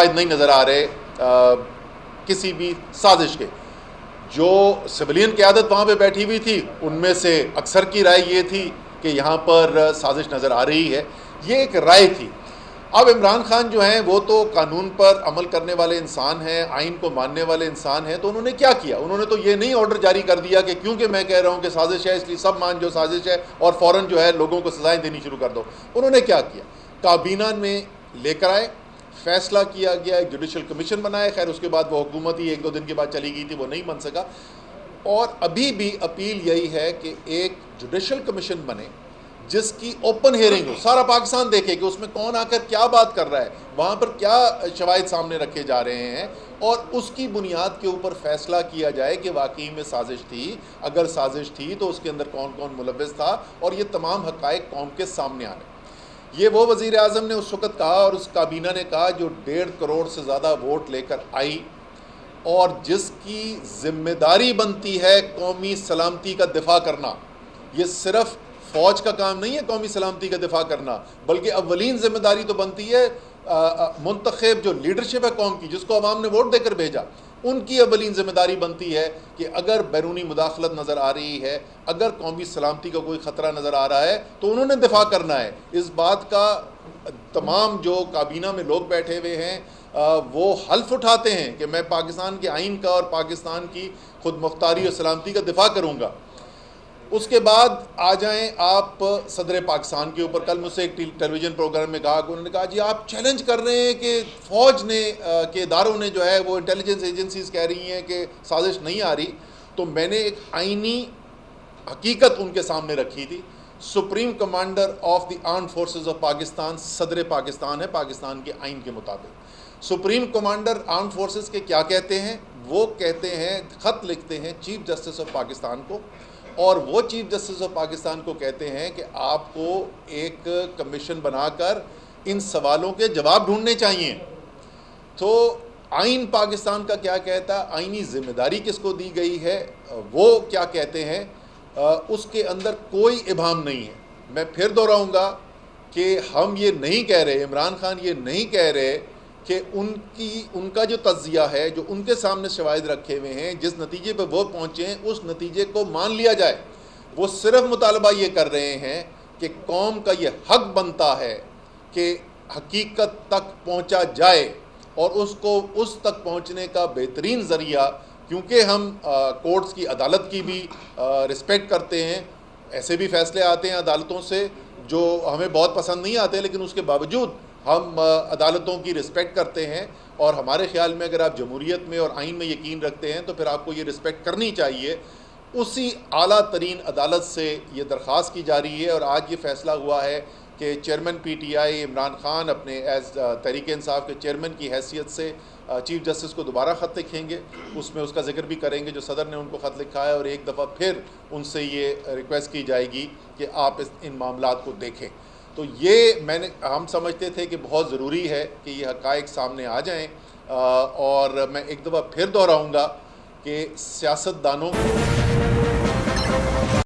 नहीं नज़र आ रहे किसी भी साजिश के। जो सिविलियन क़यादत वहाँ पे बैठी हुई थी उनमें से अक्सर की राय ये थी कि यहाँ पर साजिश नज़र आ रही है, ये एक राय थी। अब इमरान खान जो हैं वो तो कानून पर अमल करने वाले इंसान हैं, आइन को मानने वाले इंसान हैं, तो उन्होंने क्या किया? उन्होंने तो ये नहीं ऑर्डर जारी कर दिया कि क्योंकि मैं कह रहा हूँ कि साजिश है इसलिए सब मान जो साजिश है और फ़ौरन जो है लोगों को सज़ाएँ देनी शुरू कर दो। उन्होंने क्या किया? काबीना में लेकर आए, फैसला किया गया, एक जुडिशल कमीशन बनाया। खैर उसके बाद वो हुकूमत ही 1-2 दिन के बाद चली गई थी, वो नहीं बन सका। और अभी भी अपील यही है कि एक जुडिशल कमीशन बने जिसकी ओपन हियरिंग हो, सारा पाकिस्तान देखे कि उसमें कौन आकर क्या बात कर रहा है, वहाँ पर क्या शवाहिद सामने रखे जा रहे हैं, और उसकी बुनियाद के ऊपर फैसला किया जाए कि वाकई में साजिश थी। अगर साजिश थी तो उसके अंदर कौन कौन मुलव्विस था, और ये तमाम हक़ाइक़ कौम के सामने आने। ये वो वज़ीर आज़म ने उस वक़्त कहा और उस काबीना ने कहा जो 1.5 करोड़ से ज़्यादा वोट लेकर आई और जिसकी ज़िम्मेदारी बनती है कौमी सलामती का दिफा करना। ये सिर्फ़ फ़ौज का काम नहीं है कौमी सलामती का दिफा करना, बल्कि अव्वलीन ज़िम्मेदारी तो बनती है मुंतख़ब जो लीडरशिप है कौम की, जिसको अवाम ने वोट देकर भेजा, उनकी अव्वलीन ज़िम्मेदारी बनती है कि अगर बैरूनी मुदाखलत नज़र आ रही है, अगर कौमी सलामती का कोई ख़तरा नज़र आ रहा है तो उन्होंने दिफा करना है। इस बात का तमाम जो काबीना में लोग बैठे हुए हैं वो हल्फ उठाते हैं कि मैं पाकिस्तान के आइन का और पाकिस्तान की खुद मुख्तारी और सलामती का दिफा करूँगा। उसके बाद आ जाएं आप सदर पाकिस्तान के ऊपर। कल मुझसे एक टेलीविज़न प्रोग्राम में कहा, उन्होंने कहा जी आप चैलेंज कर रहे हैं कि फ़ौज ने के इदारों ने जो है वो इंटेलिजेंस एजेंसीज़ कह रही हैं कि साजिश नहीं आ रही। तो मैंने एक आइनी हकीकत उनके सामने रखी थी। Supreme commander of the armed forces of Pakistan सदर पाकिस्तान है पाकिस्तान के आइन के मुताबिक। सुप्रीम कमांडर आर्म्ड फोर्सेस के क्या कहते हैं? वो कहते हैं, ख़त लिखते हैं चीफ जस्टिस ऑफ पाकिस्तान को, और वो चीफ जस्टिस ऑफ पाकिस्तान को कहते हैं कि आपको एक कमीशन बनाकर इन सवालों के जवाब ढूंढने चाहिए। तो आइन पाकिस्तान का क्या कहता है, आइनी ज़िम्मेदारी किसको दी गई है, वो क्या कहते हैं, उसके अंदर कोई इबाहम नहीं है। मैं फिर दोहराऊंगा कि हम ये नहीं कह रहे, इमरान खान ये नहीं कह रहे कि उनका जो तज़्ज़िया है, जो उनके सामने शवाहिद रखे हुए हैं, जिस नतीजे पर वो पहुँचे हैं उस नतीजे को मान लिया जाए। वो सिर्फ मुतालबा ये कर रहे हैं कि कौम का ये हक़ बनता है कि हकीकत तक पहुँचा जाए, और उसको उस तक पहुँचने का बेहतरीन ज़रिया, क्योंकि हम कोर्ट्स की अदालत की भी रिस्पेक्ट करते हैं। ऐसे भी फ़ैसले आते हैं अदालतों से जो हमें बहुत पसंद नहीं आते, लेकिन उसके बावजूद हम अदालतों की रिस्पेक्ट करते हैं, और हमारे ख़्याल में अगर आप जमहूरियत में और आइन में यकीन रखते हैं तो फिर आपको ये रिस्पेक्ट करनी चाहिए। उसी आला तरीन अदालत से ये दरख्वास्त की जा रही है, और आज ये फ़ैसला हुआ है कि चेयरमैन PTI इमरान खान अपने एज़ तहरीक इंसाफ के चेयरमैन की हैसियत से चीफ जस्टिस को दोबारा ख़त लिखेंगे। उसमें उसका जिक्र भी करेंगे जो सदर ने उनको ख़त लिखा है, और एक दफ़ा फिर उनसे ये रिक्वेस्ट की जाएगी कि आप इन मामलात को देखें। तो ये हम समझते थे कि बहुत ज़रूरी है कि ये हक़ाइक़ सामने आ जाएं, और मैं एक दफ़ा फिर दोहराऊँगा कि सियासतदानों